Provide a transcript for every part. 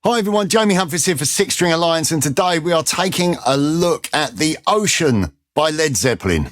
Hi everyone, Jamie Humphries here for Six String Alliance, and today we are taking a look at The Ocean by Led Zeppelin.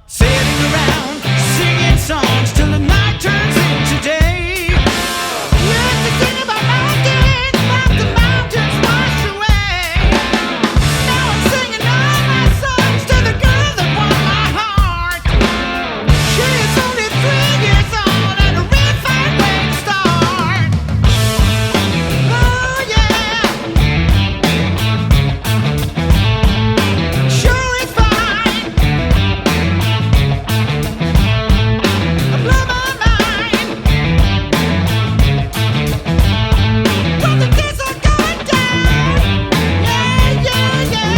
Sailing around, singing songs till the night turns into day. Used to sing about mountains, but the mountains washed away. Now I'm singing all my songs to the girl that won my heart. She is only 3 years old and a real fine way to start. Oh yeah, sure it's fine. I blow my mind. When the days are going down, yeah, yeah, yeah.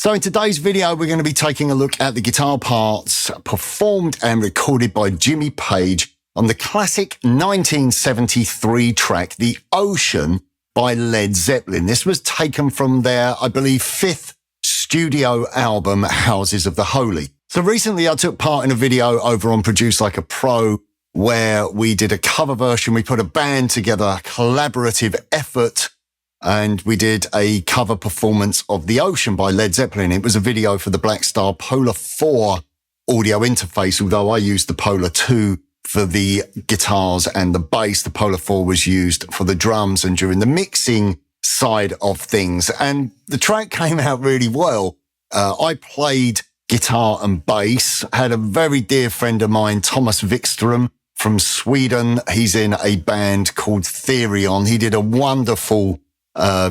So in today's video, we're going to be taking a look at the guitar parts performed and recorded by Jimmy Page on the classic 1973 track, The Ocean by Led Zeppelin. This was taken from their, I believe, 5th studio album Houses of the Holy. So recently I took part in a video over on Produce Like a Pro where we did a cover version. We put a band together, a collaborative effort, and we did a cover performance of The Ocean by Led Zeppelin. It was a video for the Blackstar Polar 4 audio interface, although I used the Polar 2 for the guitars and the bass. The Polar 4 was used for the drums and during the mixing side of things. And the track came out really well. I played guitar and bass, had a very dear friend of mine, Thomas Wikström from Sweden. He's in a band called Therion. He did a wonderful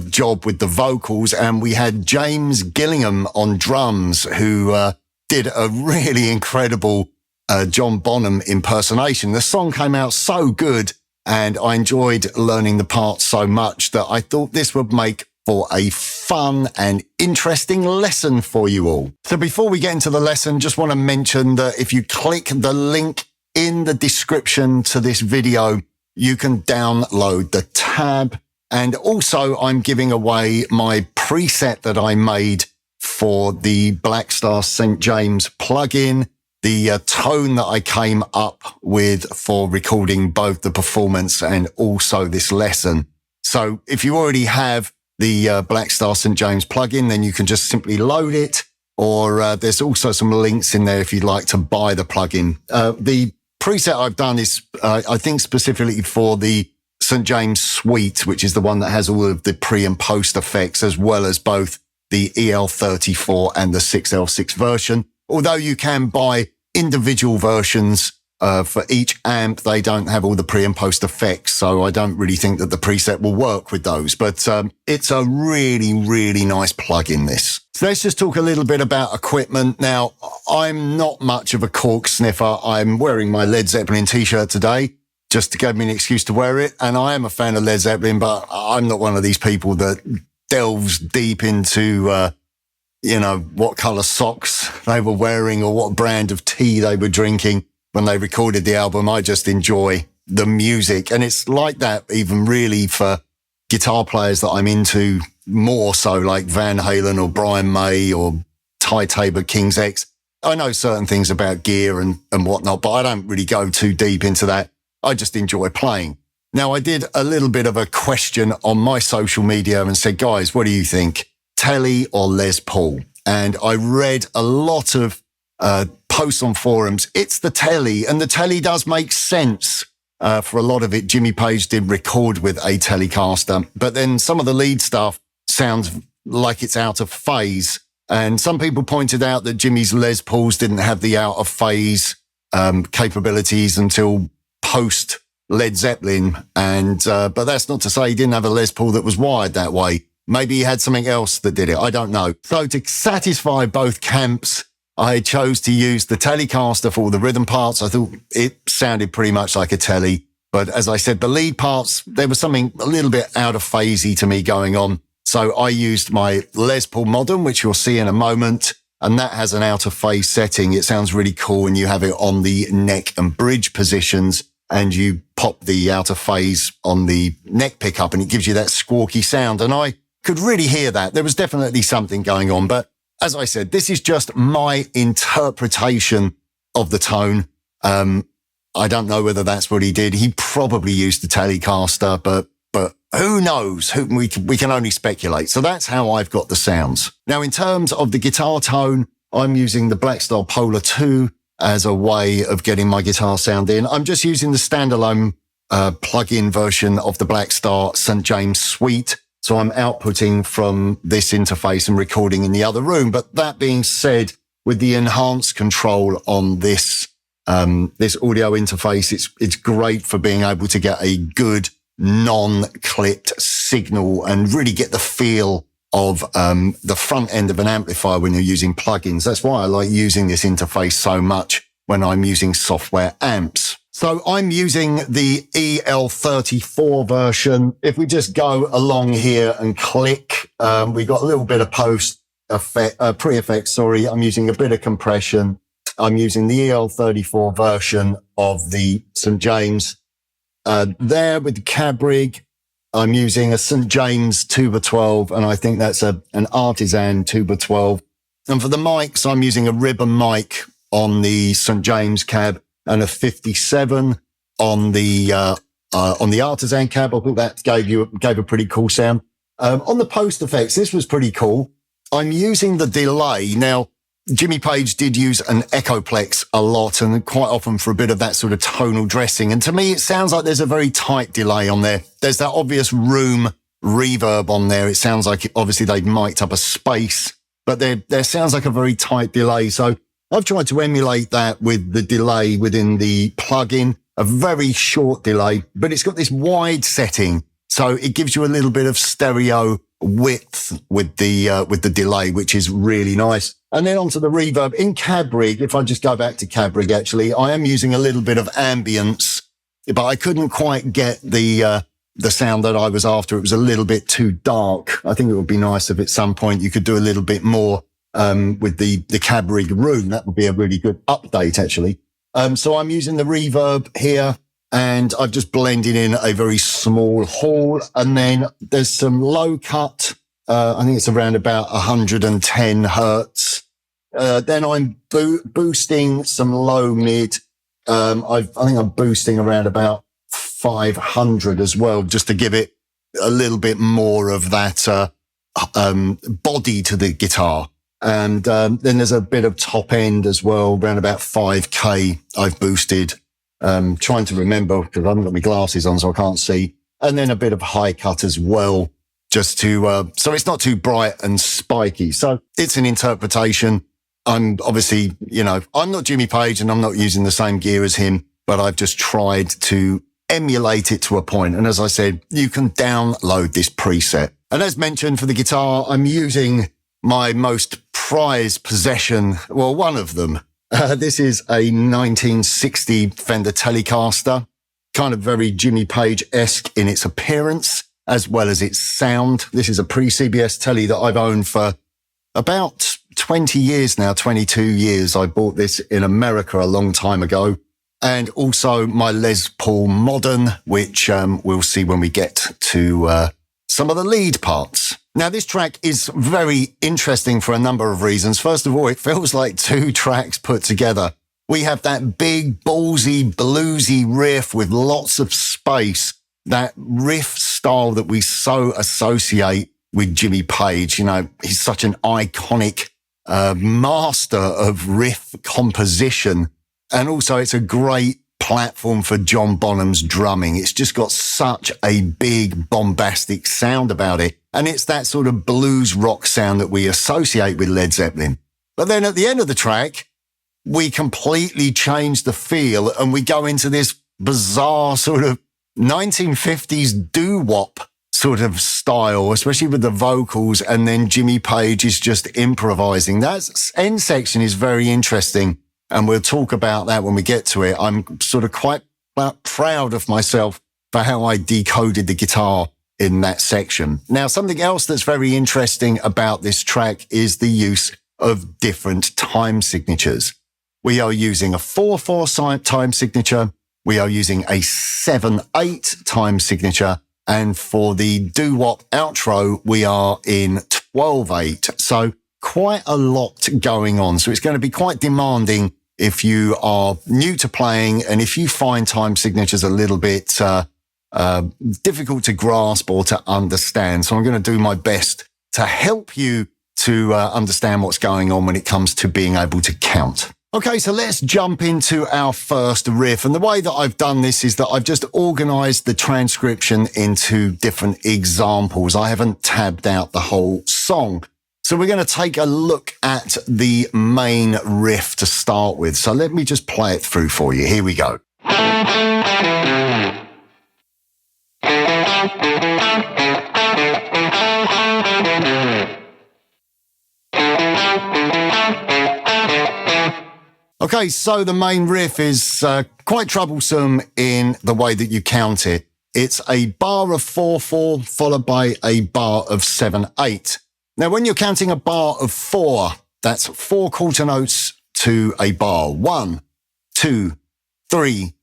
job with the vocals, and we had James Gillingham on drums, who did a really incredible John Bonham impersonation. The song came out so good, and I enjoyed learning the parts so much that I thought this would make for a fun and interesting lesson for you all. So before we get into the lesson, just want to mention that if you click the link in the description to this video, you can download the tab. And also I'm giving away my preset that I made for the Blackstar St. James plugin, the tone that I came up with for recording both the performance and also this lesson. So if you already have the Blackstar St. James plugin, then you can just simply load it, or there's also some links in there if you'd like to buy the plugin. The preset I've done is, I think, specifically for the St. James Suite, which is the one that has all of the pre and post effects, as well as both the EL34 and the 6L6 version. Although you can buy individual versions for each amp, they don't have all the pre and post effects. So I don't really think that the preset will work with those, but it's a really, really nice plugin, this. So let's just talk a little bit about equipment. Now, I'm not much of a cork sniffer. I'm wearing my Led Zeppelin t-shirt today, just to give me an excuse to wear it. And I am a fan of Led Zeppelin, but I'm not one of these people that delves deep into, what color socks they were wearing or what brand of tea they were drinking when they recorded the album. I just enjoy the music. And it's like that even really for guitar players that I'm into more so, like Van Halen or Brian May or Ty Tabor, King's X. I know certain things about gear and whatnot, but I don't really go too deep into that. I just enjoy playing. Now, I did a little bit of a question on my social media and said, guys, what do you think? Tele or Les Paul? And I read a lot of posts on forums. It's the Tele, and the Tele does make sense. For a lot of it, Jimmy Page did record with a Telecaster, but then some of the lead stuff sounds like it's out of phase. And some people pointed out that Jimmy's Les Pauls didn't have the out of phase capabilities until post Led Zeppelin. And but that's not to say he didn't have a Les Paul that was wired that way. Maybe he had something else that did it. I don't know. So to satisfy both camps, I chose to use the Telecaster for all the rhythm parts. I thought it sounded pretty much like a Tele. But as I said, the lead parts, there was something a little bit out of phasey to me going on. So I used my Les Paul Modern, which you'll see in a moment. And that has an out of phase setting. It sounds really cool when you have it on the neck and bridge positions and you pop the out of phase on the neck pickup and it gives you that squawky sound. And I could really hear that. There was definitely something going on. But as I said, this is just my interpretation of the tone. I don't know whether that's what he did. He probably used the Telecaster, but who knows? We can only speculate. So that's how I've got the sounds. Now, in terms of the guitar tone, I'm using the Blackstar Polar 2 as a way of getting my guitar sound in. I'm just using the standalone plug-in version of the Blackstar St. James Suite. So I'm outputting from this interface and recording in the other room. But that being said, with the enhanced control on this audio interface, it's great for being able to get a good non-clipped signal and really get the feel of the front end of an amplifier when you're using plugins. That's why I like using this interface so much when I'm using software amps. So I'm using the EL34 version. If we just go along here and click, we got a little bit of pre-effect, sorry. I'm using a bit of compression. I'm using the EL34 version of the St. James. There with the cab rig, I'm using a St. James Tuba 12, and I think that's an Artisan Tuba 12. And for the mics, I'm using a ribbon mic on the St. James cab and a 57 on the Artisan cab. I thought that gave a pretty cool sound. On the post effects, this was pretty cool. I'm using the delay. Now, Jimmy Page did use an Echoplex a lot and quite often for a bit of that sort of tonal dressing. And to me, it sounds like there's a very tight delay on there. There's that obvious room reverb on there. It sounds like obviously they've mic'd up a space, but there sounds like a very tight delay. So I've tried to emulate that with the delay within the plugin, a very short delay, but it's got this wide setting. So it gives you a little bit of stereo width with the delay, which is really nice. And then onto the reverb in Cab Rig. If I just go back to Cab Rig, actually, I am using a little bit of ambience, but I couldn't quite get the sound that I was after. It was a little bit too dark. I think it would be nice if at some point you could do a little bit more, with the Cab Rig room. That would be a really good update, actually. So I'm using the reverb here. And I've just blended in a very small hall. And then there's some low cut. I think it's around about 110 hertz. Then I'm boosting some low mid. I think I'm boosting around about 500 as well, just to give it a little bit more of that, body to the guitar. And, then there's a bit of top end as well, around about 5K I've boosted. Trying to remember because I haven't got my glasses on, so I can't see. And then a bit of high cut as well, just to, so it's not too bright and spiky. So it's an interpretation. I'm obviously, I'm not Jimmy Page and I'm not using the same gear as him, but I've just tried to emulate it to a point. And as I said, you can download this preset. And as mentioned for the guitar, I'm using my most prized possession. Well, one of them. This is a 1960 Fender Telecaster, kind of very Jimmy Page-esque in its appearance, as well as its sound. This is a pre-CBS Tele that I've owned for about 20 years now, 22 years. I bought this in America a long time ago. And also my Les Paul Modern, which we'll see when we get to some of the lead parts. Now, this track is very interesting for a number of reasons. First of all, it feels like two tracks put together. We have that big, ballsy, bluesy riff with lots of space, that riff style that we so associate with Jimmy Page. He's such an iconic master of riff composition. And also, it's a great platform for John Bonham's drumming. It's just got such a big, bombastic sound about it. And it's that sort of blues rock sound that we associate with Led Zeppelin. But then at the end of the track, we completely change the feel and we go into this bizarre sort of 1950s doo-wop sort of style, especially with the vocals. And then Jimmy Page is just improvising. That end section is very interesting. And we'll talk about that when we get to it. I'm sort of quite proud of myself for how I decoded the guitar in that section. Now, something else that's very interesting about this track is the use of different time signatures. We are using a 4/4 time signature. We are using a 7/8 time signature. And for the doo-wop outro, we are in 12/8. So quite a lot going on. So it's going to be quite demanding if you are new to playing and if you find time signatures a little bit difficult to grasp or to understand. So I'm going to do my best to help you to understand what's going on when it comes to being able to count. Okay, so let's jump into our first riff. And the way that I've done this is that I've just organized the transcription into different examples. I haven't tabbed out the whole song. So we're going to take a look at the main riff to start with. So let me just play it through for you. Here we go. Okay, so the main riff is quite troublesome in the way that you count it. It's a bar of 4/4 followed by a bar of 7/8. Now, when you're counting a bar of 4, that's 4 quarter notes to a bar. 1, 2, 3,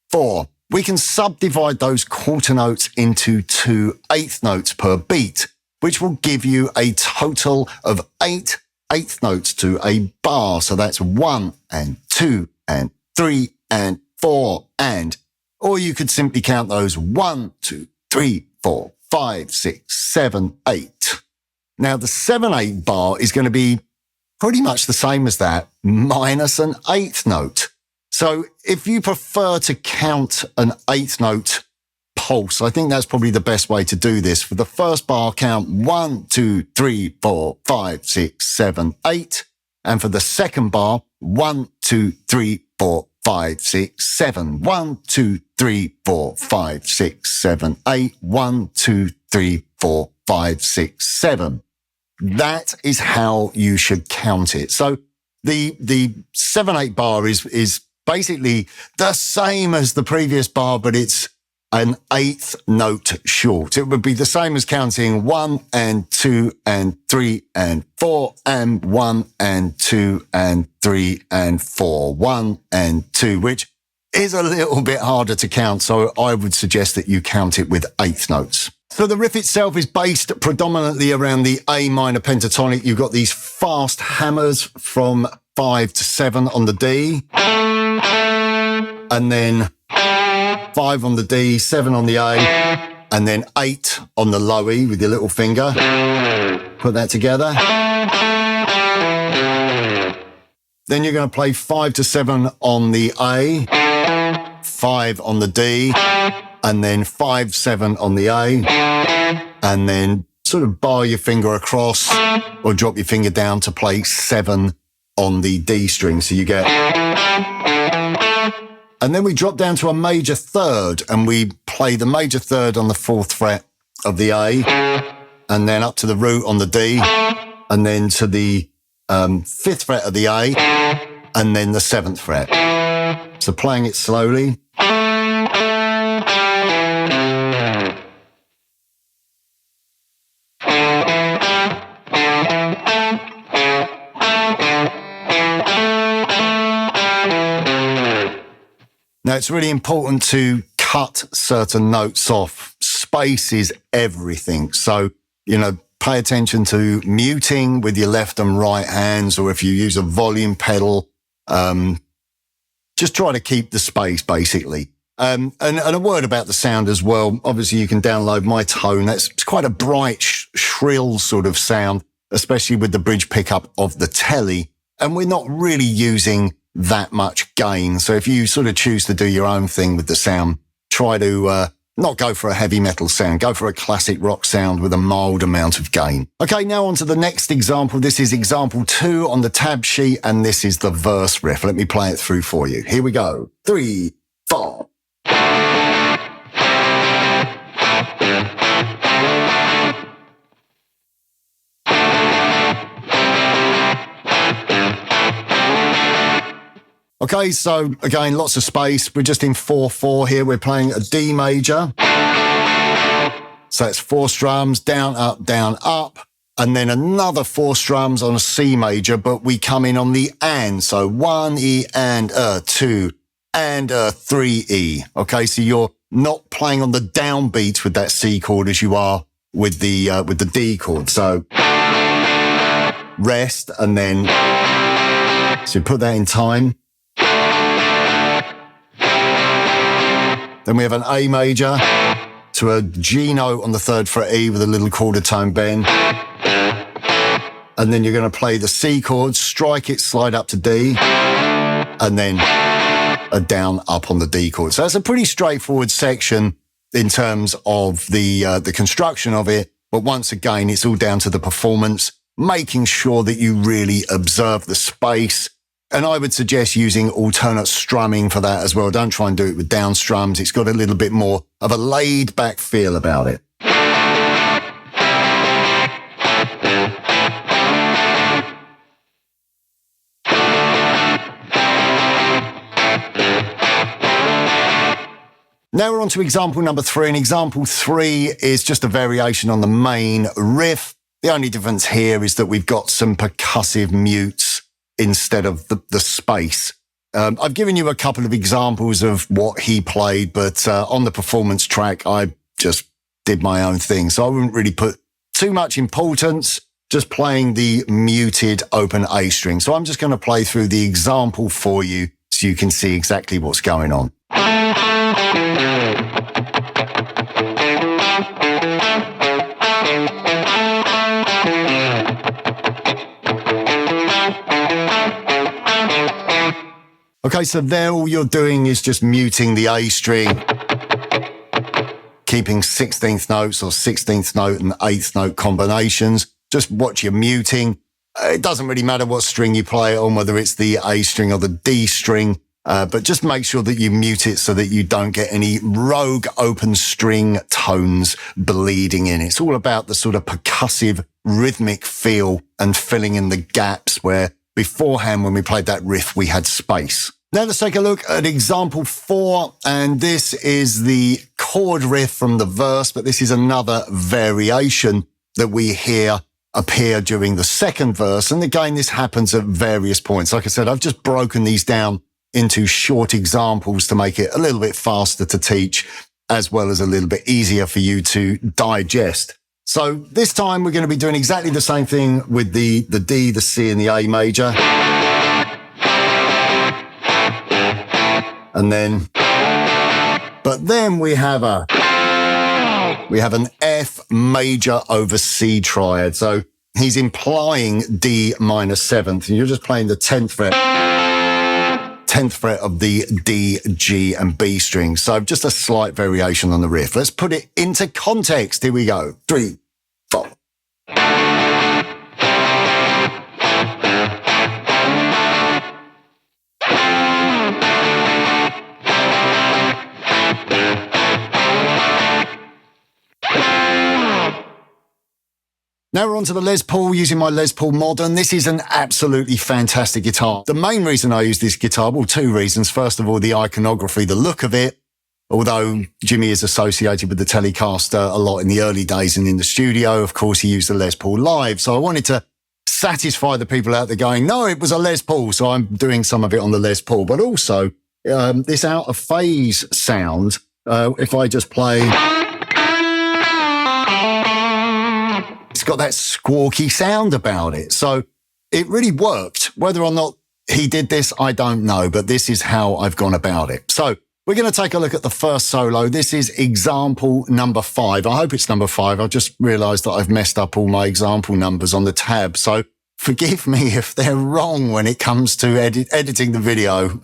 4. We can subdivide those quarter notes into 2 eighth notes per beat, which will give you a total of 8 eighth notes to a bar. So that's 1 and 2 and 3 and 4 and, or you could simply count those 1, 2, 3, 4, 5, 6, 7, 8. Now the 7/8 bar is going to be pretty much the same as that, minus an eighth note. So if you prefer to count an eighth note pulse, I think that's probably the best way to do this. For the first bar, count 1, 2, 3, 4, 5, 6, 7, 8. And for the second bar, 1, 2, 3, 4, 5, 6, 7. 1, 2, 3, 4, 5, 6, 7, 8. 1, 2, 3, 4, 5, 6, 7. That is how you should count it. So the 7/8 bar is basically the same as the previous bar, but it's an eighth note short. It would be the same as counting 1 and 2 and 3 and 4 and 1 and 2 and 3 and 4. 1 and 2, which is a little bit harder to count. So I would suggest that you count it with eighth notes. So the riff itself is based predominantly around the A minor pentatonic. You've got these fast hammers from 5 to 7 on the D. And then 5 on the D, 7 on the A, and then 8 on the low E with your little finger. Put that together. Then you're going to play 5 to 7 on the A, 5 on the D, and then 5, 7 on the A, and then sort of bar your finger across or drop your finger down to play 7 on the D string. So you get... And then we drop down to a major third and we play the major third on the 4th fret of the A, and then up to the root on the D, and then to the 5th fret of the A, and then the 7th fret. So playing it slowly. Now, it's really important to cut certain notes off. Space is everything. So, pay attention to muting with your left and right hands, or if you use a volume pedal, just try to keep the space, basically. And a word about the sound as well. Obviously, you can download my tone. It's quite a bright, shrill sort of sound, especially with the bridge pickup of the Tele. And we're not really using that much gain. So if you sort of choose to do your own thing with the sound, try to not go for a heavy metal sound. Go for a classic rock sound with a mild amount of gain. Okay, now on to the next example. This is example 2 on the tab sheet, and this is the verse riff. Let me play it through for you. Here we go. 3, 4. Okay, so again, lots of space. We're just in 4/4 here. We're playing a D major. So it's 4 strums, down, up, and then another 4 strums on a C major, but we come in on the and. So 1 E and 2 and 3 E. Okay, so you're not playing on the downbeat with that C chord as you are with the D chord. So rest, and then so put that in time. Then we have an A major to a G note on the 3rd fret E with a little quarter tone bend. And then you're going to play the C chord, strike it, slide up to D, and then a down, up on the D chord. So that's a pretty straightforward section in terms of the construction of it. But once again, it's all down to the performance, making sure that you really observe the space. And I would suggest using alternate strumming for that as well. Don't try and do it with down strums. It's got a little bit more of a laid back feel about it. Now we're on to example number 3. And example 3 is just a variation on the main riff. The only difference here is that we've got some percussive mutes instead of the space. I've given you a couple of examples of what he played, but on the performance track, I just did my own thing. So I wouldn't really put too much importance. just playing the muted open A string. So I'm just going to play through the example for you so you can see exactly what's going on. Okay, so there all you're doing is just muting the A string, keeping 16th notes or 16th note and 8th note combinations. Just watch your muting. It doesn't really matter what string you play it on, whether it's the A string or the D string, but just make sure that you mute it so that you don't get any rogue open string tones bleeding in. It's all about the sort of percussive rhythmic feel and filling in the gaps where beforehand, when we played that riff, we had space. Now let's take a look at example 4, and this is the chord riff from the verse, but this is another variation that we hear appear during the second verse. And again, this happens at various points. Like I said, I've just broken these down into short examples to make it a little bit faster to teach, as well as a little bit easier for you to digest. So this time we're going to be doing exactly the same thing with the D, the C, and the A major. And then, but then we have an F major over C triad. So he's implying D minor 7th, and you're just playing the 10th fret of the D, G, and B string. So just a slight variation on the riff. Let's put it into context. Here we go. 3, 4. Now we're on to the Les Paul, using my Les Paul Modern. This is an absolutely fantastic guitar. The main reason I use this guitar, well, 2 reasons. First of all, the iconography, the look of it. Although Jimmy is associated with the Telecaster a lot in the early days and in the studio, of course, he used the Les Paul Live. So I wanted to satisfy the people out there going, no, it was a Les Paul. So I'm doing some of it on the Les Paul. But also, this out of phase sound, if I just play... It's got that squawky sound about it. So it really worked. Whether or not he did this, I don't know, but this is how I've gone about it. So we're going to take a look at the first solo. This is example number 5. I hope it's number 5. I just realized that I've messed up all my example numbers on the tab. So forgive me if they're wrong when it comes to editing the video.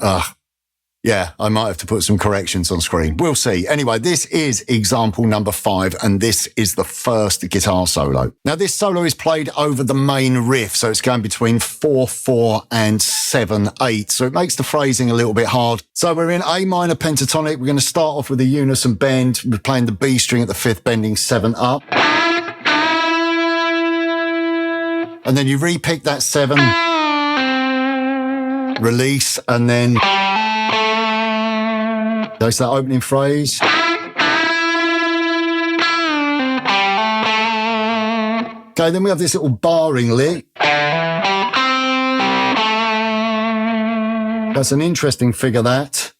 Yeah, I might have to put some corrections on screen. We'll see. Anyway, this is example number 5, and this is the first guitar solo. Now, this solo is played over the main riff, so it's going between 4/4 and 7/8. So it makes the phrasing a little bit hard. So we're in A minor pentatonic. We're going to start off with a unison bend. We're playing the B string at the 5th, bending 7 up. And then you re-pick that 7, release, and then... That's that opening phrase. Okay, then we have this little barring lick. That's an interesting figure, that.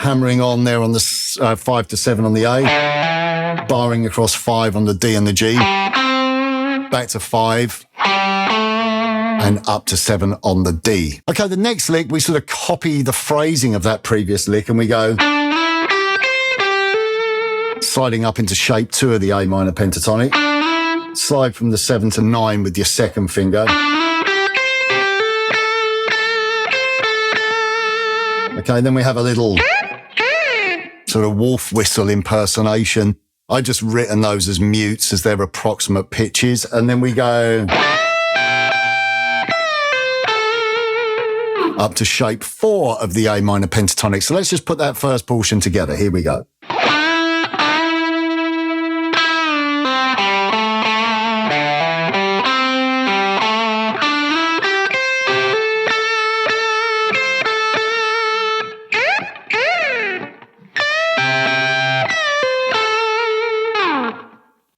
Hammering on there on the 5 to 7 on the A. Barring across 5 on the D and the G. Back to 5. And up to 7 on the D. Okay, the next lick, we sort of copy the phrasing of that previous lick and we go sliding up into shape 2 of the A minor pentatonic. Slide from the 7 to 9 with your second finger. Okay, then we have a little sort of wolf whistle impersonation. I just written those as mutes as their approximate pitches. And then we go... up to shape 4 of the A minor pentatonic. So let's just put that first portion together. Here we go.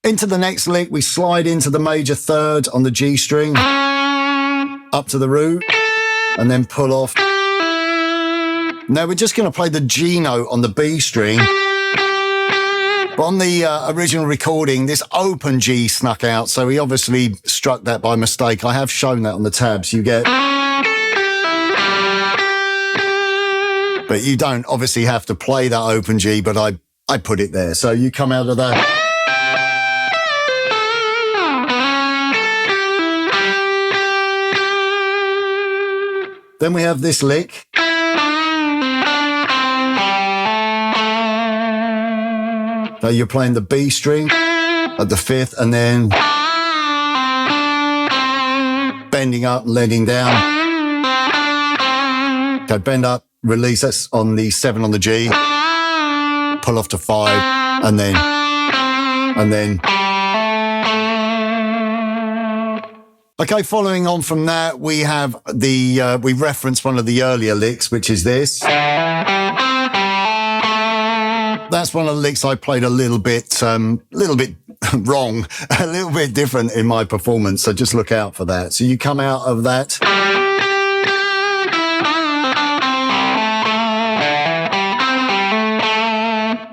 Into the next lick, we slide into the major 3rd on the G string, up to the root, and then pull off. Now we're just going to play the G note on the B string, But on the original recording, this open G snuck out, so he obviously struck that by mistake. I have shown that on the tabs. You get... But you don't obviously have to play that open G, but I put it there. So you come out of that. Then we have this lick. So you're playing the B string at the 5th and then bending up, letting down. Okay, bend up, release, that's on the 7 on the G. Pull off to 5 and then. Okay, following on from that, we have the, we referenced one of the earlier licks, which is this. That's one of the licks I played a little bit wrong, a little bit different in my performance. So just look out for that. So you come out of that.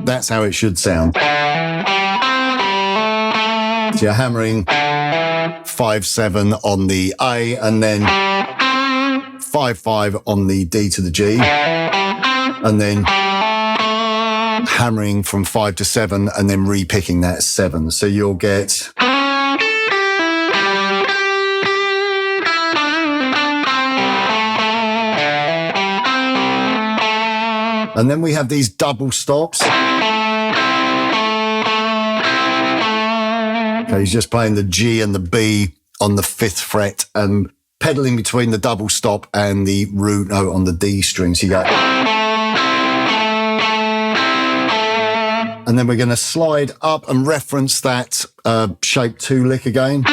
That's how it should sound. So you're hammering 5-7 on the A and then 5-5 on the D to the G. And then hammering from 5 to 7 and then re-picking that 7. So you'll get... And then we have these double stops. Okay, he's just playing the G and the B on the 5th fret and pedaling between the double stop and the root note on the D string. So you go... And then we're going to slide up and reference that shape 2 lick again.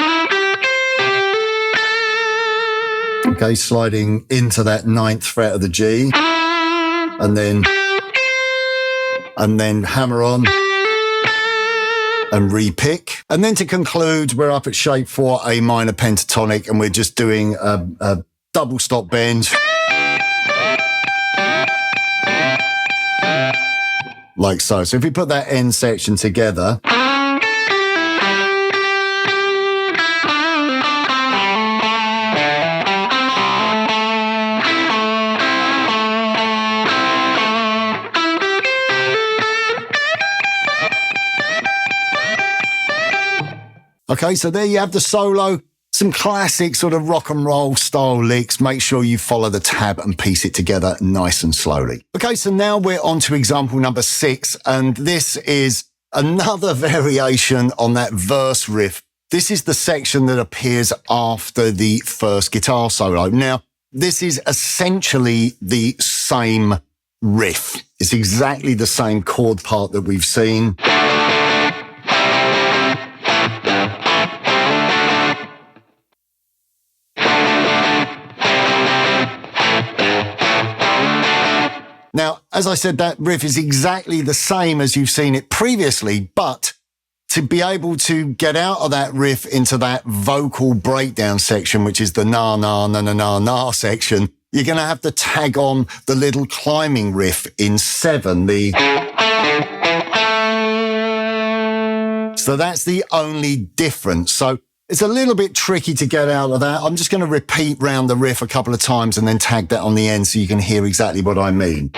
Okay, sliding into that 9th fret of the G. And then hammer on and re-pick. And then to conclude, we're up at shape 4, A minor pentatonic, and we're just doing a double stop bend. Like so. So if we put that end section together. Okay, so there you have the solo. Some classic sort of rock and roll style licks. Make sure you follow the tab and piece it together nice and slowly. Okay, so now we're on to example number 6, and this is another variation on that verse riff. This is the section that appears after the first guitar solo. Now, this is essentially the same riff. It's exactly the same chord part that we've seen. Now, as I said, that riff is exactly the same as you've seen it previously, but to be able to get out of that riff into that vocal breakdown section, which is the na, na, na, na, na, na section, you're going to have to tag on the little climbing riff in 7. So that's the only difference. So it's a little bit tricky to get out of that. I'm just going to repeat round the riff a couple of times and then tag that on the end so you can hear exactly what I mean.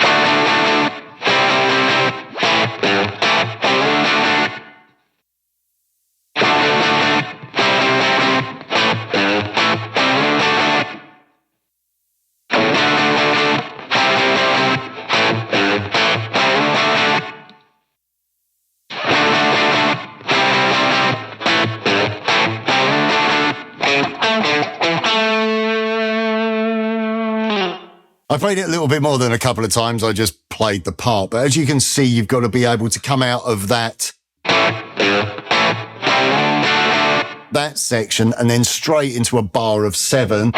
I played it a little bit more than a couple of times. I just played the part. But as you can see, you've got to be able to come out of that section and then straight into a bar of 7.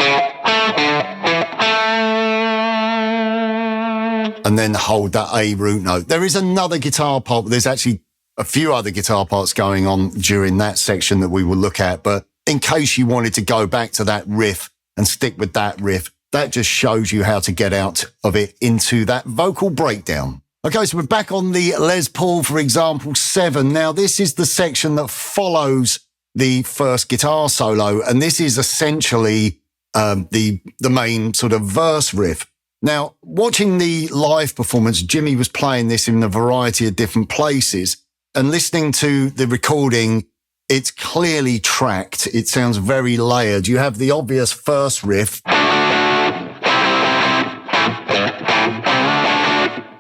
And then hold that A root note. There is another guitar part. There's actually a few other guitar parts going on during that section that we will look at. But in case you wanted to go back to that riff and stick with that riff, that just shows you how to get out of it into that vocal breakdown. Okay, so we're back on the Les Paul, for example, 7. Now, this is the section that follows the first guitar solo, and this is essentially the main sort of verse riff. Now, watching the live performance, Jimmy was playing this in a variety of different places, and listening to the recording, it's clearly tracked. It sounds very layered. You have the obvious first riff.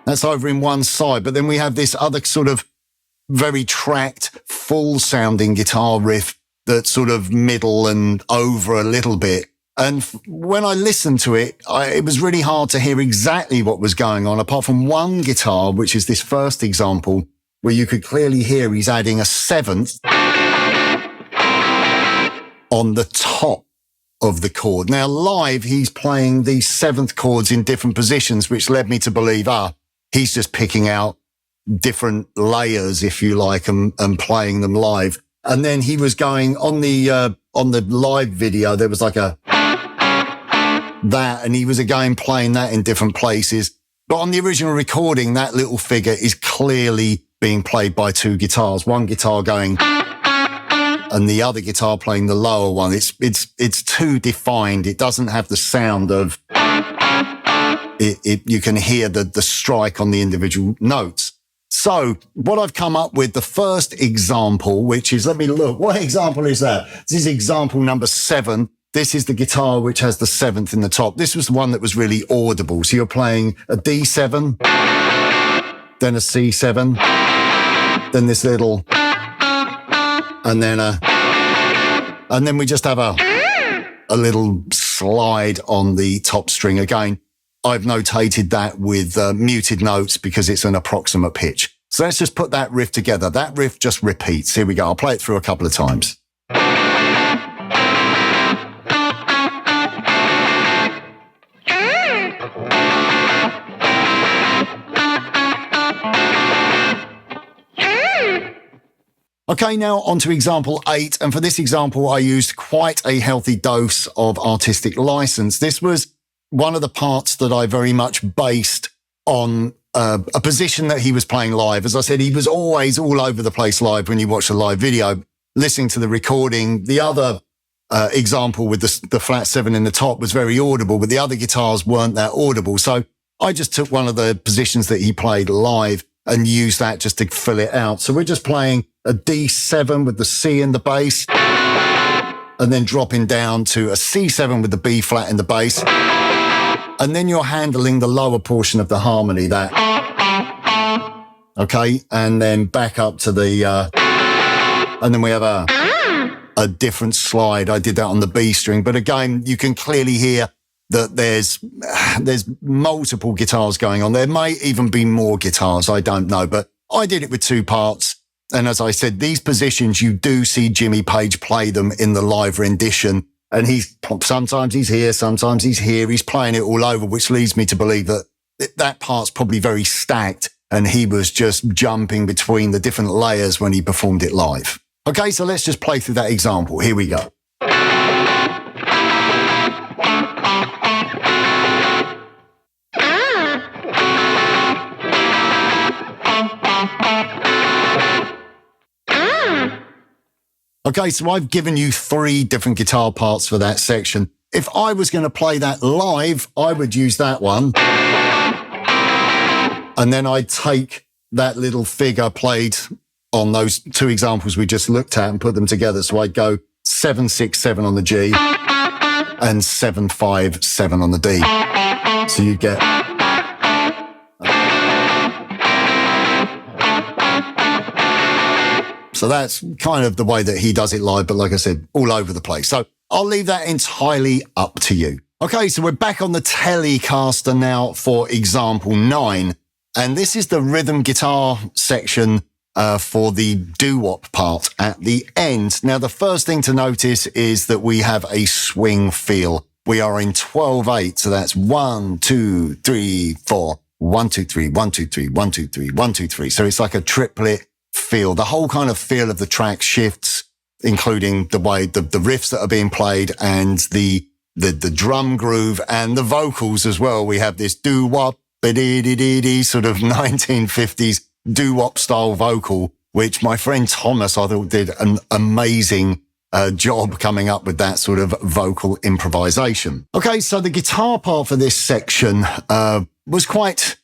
That's over in one side, but then we have this other sort of very tracked, full-sounding guitar riff that's sort of middle and over a little bit. And when I listened to it, it was really hard to hear exactly what was going on, apart from one guitar, which is this first example, where you could clearly hear he's adding a 7th on the top of the chord. Now, live, he's playing these 7th chords in different positions, which led me to believe, he's just picking out different layers, if you like, and playing them live. And then he was going on the live video, there was like that, and he was again playing that in different places. But on the original recording, that little figure is clearly being played by 2 guitars, one guitar going and the other guitar playing the lower one. It's too defined. It doesn't have the sound of you can hear the strike on the individual notes. So what I've come up with, the first example, which is, let me look, what example is that? This is example number 7. This is the guitar which has the 7th in the top. This was the one that was really audible. So you're playing a D7, then a C7, then this little, and then we just have a little slide on the top string again. I've notated that with muted notes because it's an approximate pitch. So let's just put that riff together. That riff just repeats. Here we go. I'll play it through a couple of times. Okay, now on to example 8. And for this example, I used quite a healthy dose of artistic license. This was one of the parts that I very much based on a position that he was playing live. As I said, he was always all over the place live when you watch the live video. Listening to the recording, the other example with the flat 7 in the top was very audible, but the other guitars weren't that audible. So I just took one of the positions that he played live and used that just to fill it out. So we're just playing a D7 with the C in the bass, and then dropping down to a C7 with the B flat in the bass. And then you're handling the lower portion of the harmony, that. Okay. And then back up to the, and then we have a different slide. I did that on the B string, but again, you can clearly hear that there's multiple guitars going on. There may even be more guitars. I don't know, but I did it with 2 parts. And as I said, these positions, you do see Jimmy Page play them in the live rendition. And sometimes he's here, sometimes he's here. He's playing it all over, which leads me to believe that part's probably very stacked. And he was just jumping between the different layers when he performed it live. Okay, so let's just play through that example. Here we go. Okay, so I've given you 3 different guitar parts for that section. If I was going to play that live, I would use that one. And then I'd take that little figure played on those 2 examples we just looked at and put them together. So I'd go 7, 6, 7 on the G and 7, 5, 7 on the D. So you get... So that's kind of the way that he does it live, but like I said, all over the place. So I'll leave that entirely up to you. Okay, so we're back on the Telecaster now for example 9. And this is the rhythm guitar section for the doo-wop part at the end. Now, the first thing to notice is that we have a swing feel. We are in 12/8, so that's 1, 2, 3, 4. 1, 2, 3, 1, 2, 3, 1, 2, 3, 1, 2, 3. So it's like a triplet feel. The whole kind of feel of the track shifts, including the way the riffs that are being played and the drum groove and the vocals as well. We have this doo-wop, ba-dee-dee-dee-dee sort of 1950s doo-wop style vocal, which my friend Thomas, I thought, did an amazing job coming up with that sort of vocal improvisation. Okay, so the guitar part for this section was quite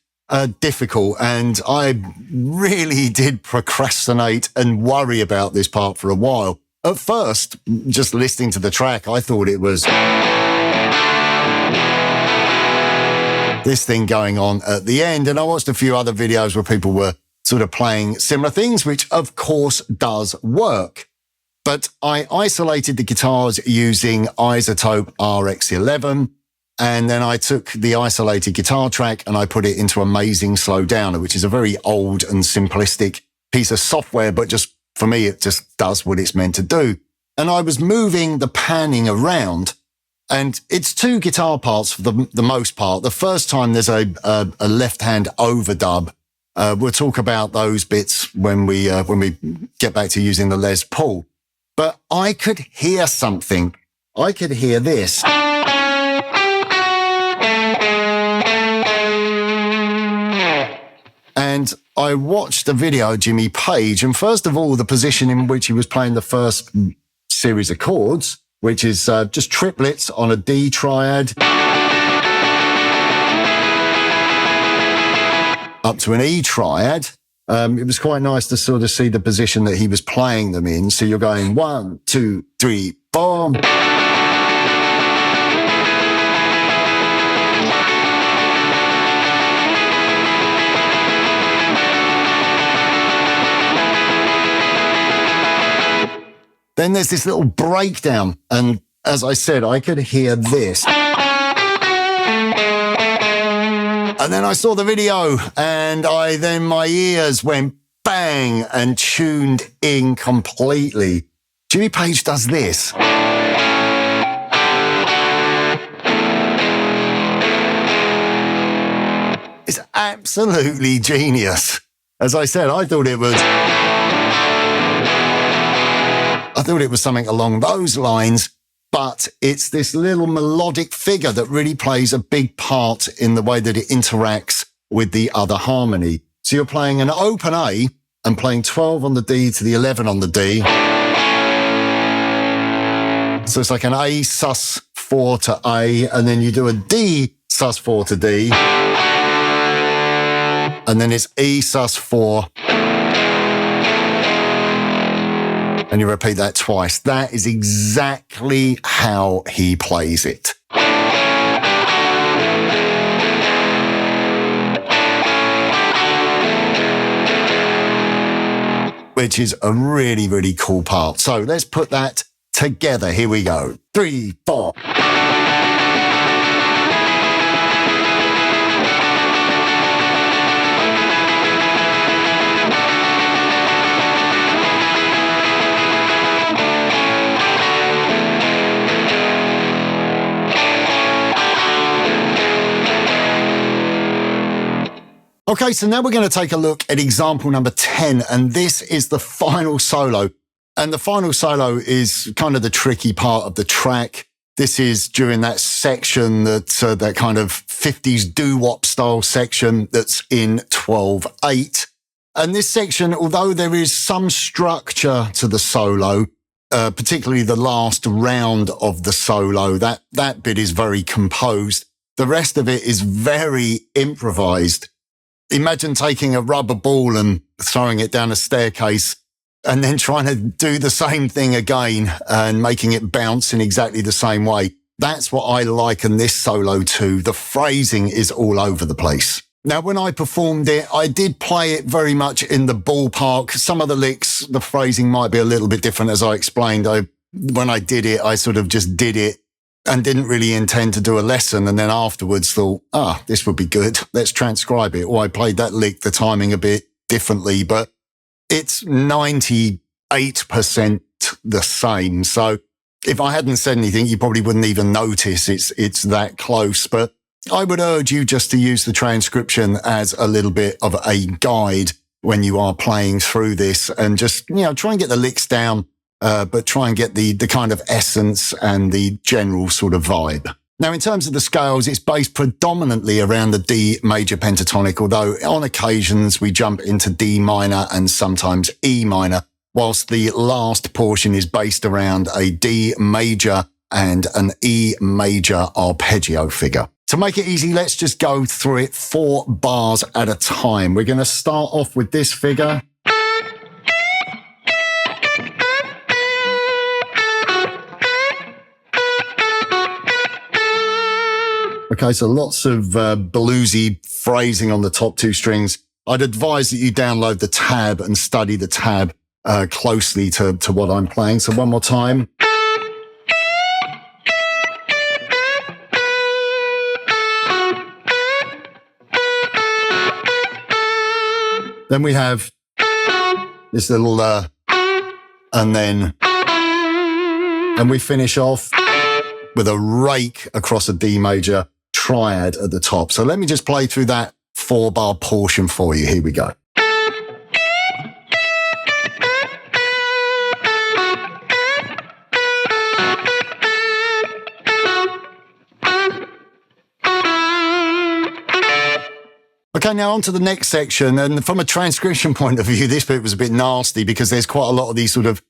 difficult, and I really did procrastinate and worry about this part for a while. At first, just listening to the track, I thought it was this thing going on at the end, and I watched a few other videos where people were sort of playing similar things, which of course does work. But I isolated the guitars using Isotope RX11, and then I took the isolated guitar track and I put it into Amazing Slow Downer, which is a very old and simplistic piece of software, but just for me, it just does what it's meant to do. And I was moving the panning around, and it's two guitar parts for the most part. The first time there's a left-hand overdub. We'll talk about those bits when we get back to using the Les Paul. But I could hear something. I could hear this. And I watched the video of Jimmy Page, and first of all, the position in which he was playing the first series of chords, which is just triplets on a D triad up to an E triad. It was quite nice to sort of see the position that he was playing them in. So you're going 1, 2, 3, 4. Then there's this little breakdown, and as I said, I could hear this. And then I saw the video, and then my ears went bang and tuned in completely. Jimmy Page does this. It's absolutely genius. As I said, I thought it was something along those lines, but it's this little melodic figure that really plays a big part in the way that it interacts with the other harmony. So you're playing an open A and playing 12 on the D to the 11 on the D. So it's like an A sus4 to A, and then you do a D sus4 to D, and then it's E sus4. And you repeat that twice. That is exactly how he plays it. Which is a really, really cool part. So let's put that together. Here we go. 3, 4. Okay, so now we're going to take a look at example number 10, and this is the final solo. And the final solo is kind of the tricky part of the track. This is during that section that kind of 50s doo-wop style section that's in 12/8. And this section, although there is some structure to the solo, particularly the last round of the solo, that bit is very composed. The rest of it is very improvised. Imagine taking a rubber ball and throwing it down a staircase and then trying to do the same thing again and making it bounce in exactly the same way. That's what I liken this solo to. The phrasing is all over the place. Now, when I performed it, I did play it very much in the ballpark. Some of the licks, the phrasing might be a little bit different, as I explained. When I did it, I sort of just did it and didn't really intend to do a lesson, and then afterwards thought, this would be good. Let's transcribe it. Or I played that lick, the timing a bit differently, but it's 98% the same. So if I hadn't said anything, you probably wouldn't even notice it's that close. But I would urge you just to use the transcription as a little bit of a guide when you are playing through this, and just, try and get the licks down, but try and get the kind of essence and the general sort of vibe. Now, in terms of the scales, it's based predominantly around the D major pentatonic, although on occasions we jump into D minor and sometimes E minor, whilst the last portion is based around a D major and an E major arpeggio figure. To make it easy, let's just go through it 4 bars at a time. We're going to start off with this figure. Okay, so lots of bluesy phrasing on the top 2 strings. I'd advise that you download the tab and study the tab closely to what I'm playing. So one more time. Then we have this little and then, and we finish off with a rake across a D major triad at the top. So let me just play through that 4-bar portion for you. Here we go. Okay, now on to the next section. And from a transcription point of view, this bit was a bit nasty because there's quite a lot of these sort of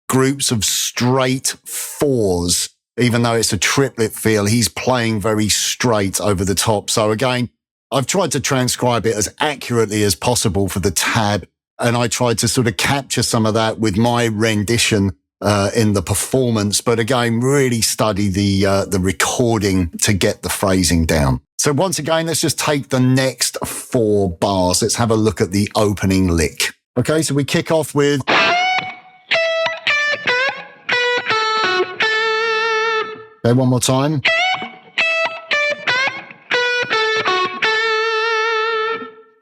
groups of straight 4s. Even though it's a triplet feel, he's playing very straight over the top. So again, I've tried to transcribe it as accurately as possible for the tab, and I tried to sort of capture some of that with my rendition in the performance. But again, really study the recording to get the phrasing down. So once again, let's just take the next 4 bars. Let's have a look at the opening lick. Okay, so we kick off with... Okay, one more time.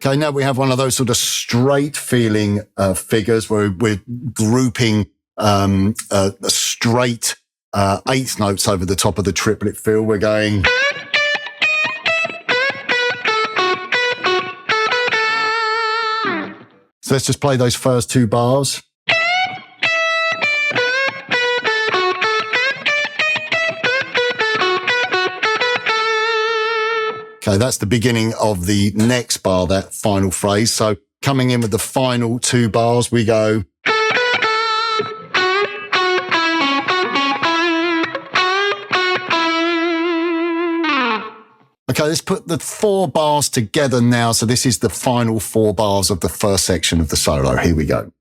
Okay, now we have one of those sort of straight feeling figures where we're grouping straight 8th notes over the top of the triplet feel. We're going... So let's just play those first 2 bars. Okay, that's the beginning of the next bar, that final phrase. So coming in with the final 2 bars, we go... Okay, let's put the 4 bars together now. So this is the final 4 bars of the first section of the solo. Here we go.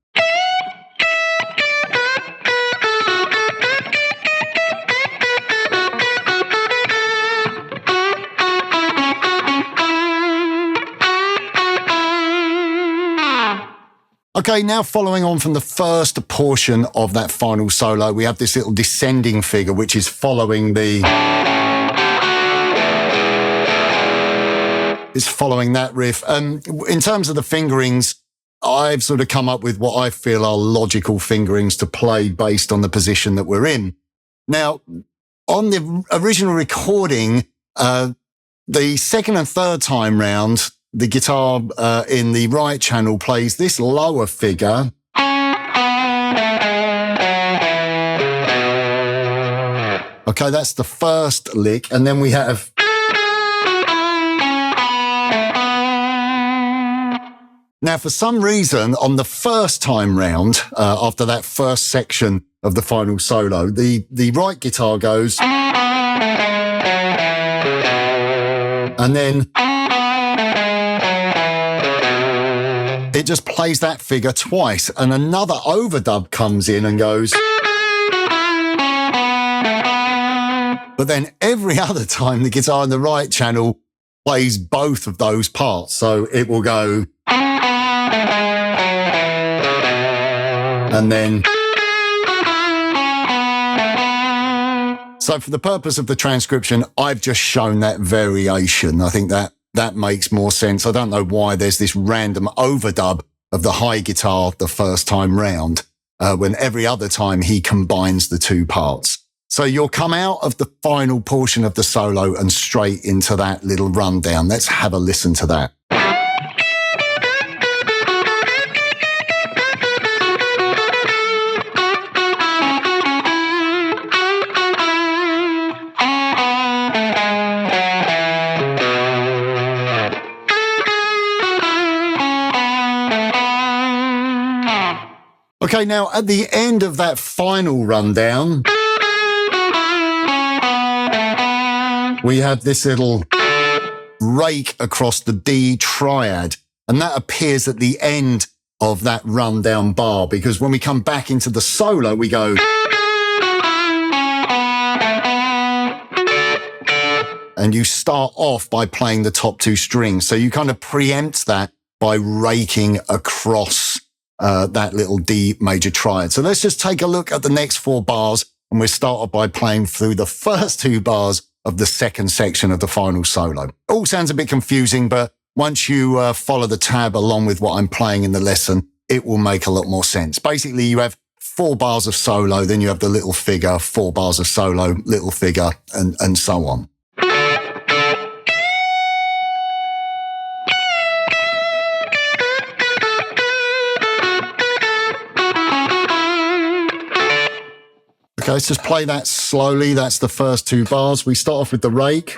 Okay, now following on from the first portion of that final solo, we have this little descending figure, which is following the... It's following that riff. In terms of the fingerings, I've sort of come up with what I feel are logical fingerings to play based on the position that we're in. Now, on the original recording, the second and third time round, the guitar in the right channel plays this lower figure. Okay, that's the first lick. And then we have... Now, for some reason, on the first time round, after that first section of the final solo, the right guitar goes... And then... It just plays that figure twice, and another overdub comes in and goes... But then every other time, the guitar in the right channel plays both of those parts. So it will go... And then... So for the purpose of the transcription, I've just shown that variation. I think that makes more sense. I don't know why there's this random overdub of the high guitar the first time round, when every other time he combines the 2 parts. So you'll come out of the final portion of the solo and straight into that little rundown. Let's have a listen to that. Okay, now at the end of that final rundown, we have this little rake across the D triad, and that appears at the end of that rundown bar, because when we come back into the solo, we go, and you start off by playing the top two strings. So you kind of preempt that by raking across that little D major triad. So let's just take a look at the next four bars, and we'll start off by playing through the first two bars of the second section of the final solo. All sounds a bit confusing, but once you follow the tab along with what I'm playing in the lesson, it will make a lot more sense. Basically, you have 4 bars of solo, then you have the little figure, 4 bars of solo, little figure, and so on. Okay, let's just play that slowly. That's the first 2 bars. We start off with the rake,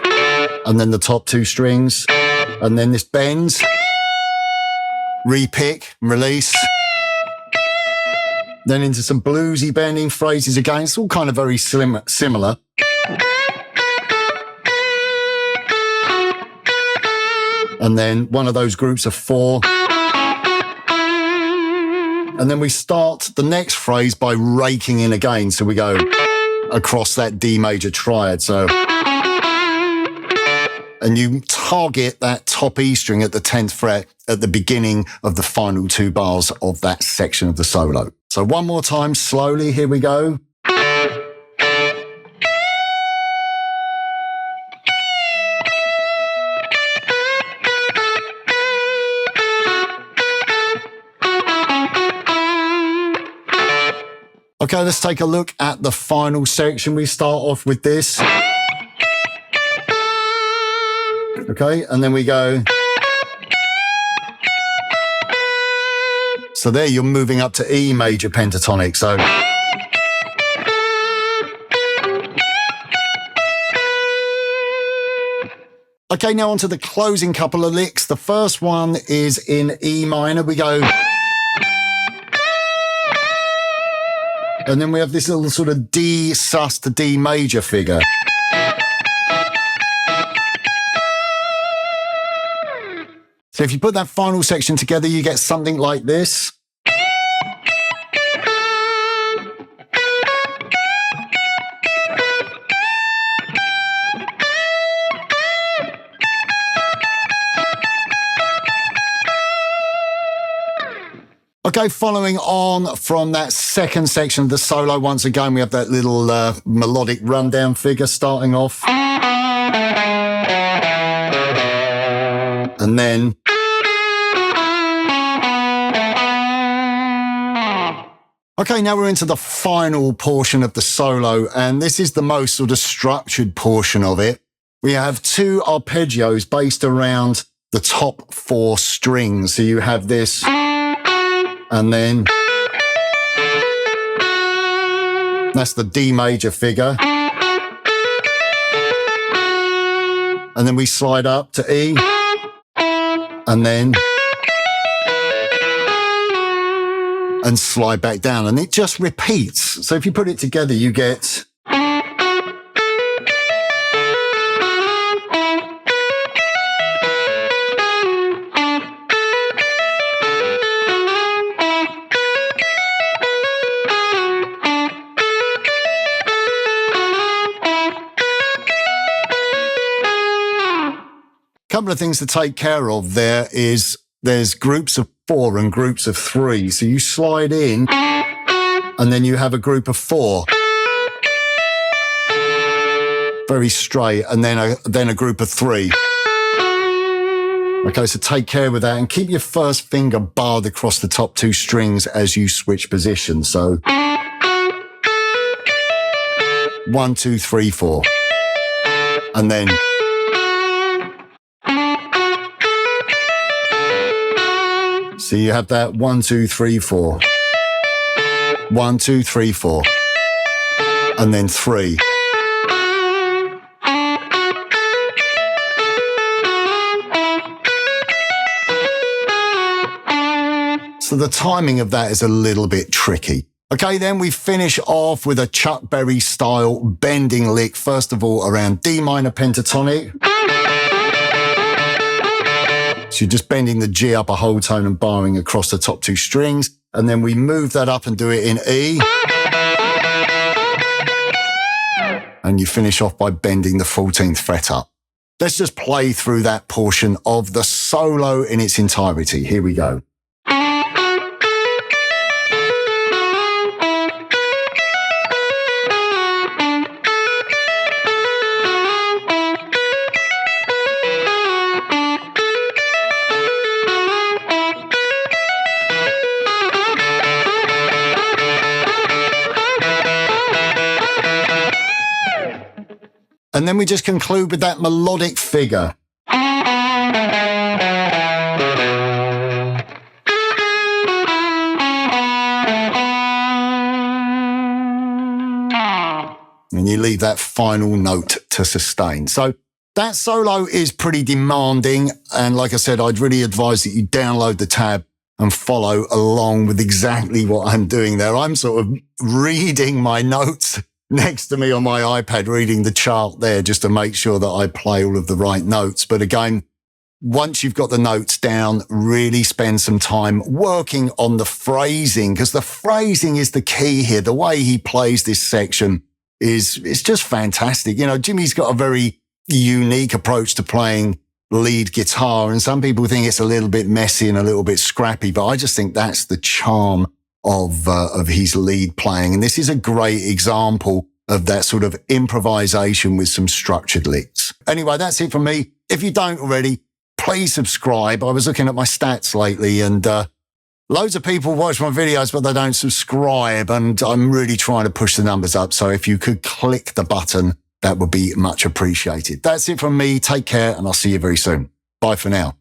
and then the top 2 strings, and then this bends, repick, release, then into some bluesy bending phrases again. It's all kind of very similar. And then one of those groups of 4. And then we start the next phrase by raking in again. So we go across that D major triad. So, and you target that top E string at the 10th fret at the beginning of the final 2 bars of that section of the solo. So one more time, slowly, here we go. Okay, let's take a look at the final section. We start off with this. Okay, and then we go. So there you're moving up to E major pentatonic. So. Okay, now on to the closing couple of licks. The first one is in E minor. We go. And then we have this little sort of D sus to D major figure. So if you put that final section together, you get something like this. Okay, following on from that second section of the solo, once again, we have that little melodic rundown figure starting off. And then. Okay, now we're into the final portion of the solo, and this is the most sort of structured portion of it. We have 2 arpeggios based around the top 4 strings. So you have this. And then that's the D major figure. And then we slide up to E. And then and slide back down. And it just repeats. So if you put it together, you get. Couple of things to take care of there is there's groups of 4 and groups of 3. So you slide in and then you have a group of 4. Very straight. And then a group of 3. Okay, so take care with that and keep your first finger barred across the top 2 strings as you switch positions. So 1, 2, 3, 4. And then. So you have that 1, 2, 3, 4. 1, 2, 3, 4. And then 3. So So the timing of that is a little bit tricky. Okay, then we finish off with a Chuck Berry style bending lick, first of all around D minor pentatonic. So you're just bending the G up a whole tone and barring across the top two strings. And then we move that up and do it in E. And you finish off by bending the 14th fret up. Let's just play through that portion of the solo in its entirety. Here we go. And then we just conclude with that melodic figure. And you leave that final note to sustain. So that solo is pretty demanding. And like I said, I'd really advise that you download the tab and follow along with exactly what I'm doing there. I'm sort of reading my notes next to me on my iPad, reading the chart there just to make sure that I play all of the right notes. But again, once you've got the notes down, really spend some time working on the phrasing, because the phrasing is the key here. The way he plays this section is just fantastic. You know, Jimmy's got a very unique approach to playing lead guitar, and some people think it's a little bit messy and a little bit scrappy, but I just think that's the charm of his lead playing. And this is a great example of that sort of improvisation with some structured licks. Anyway, that's it from me. If you don't already, please subscribe. I was looking at my stats lately, and loads of people watch my videos, but they don't subscribe. And I'm really trying to push the numbers up. So if you could click the button, that would be much appreciated. That's it from me. Take care, and I'll see you very soon. Bye for now.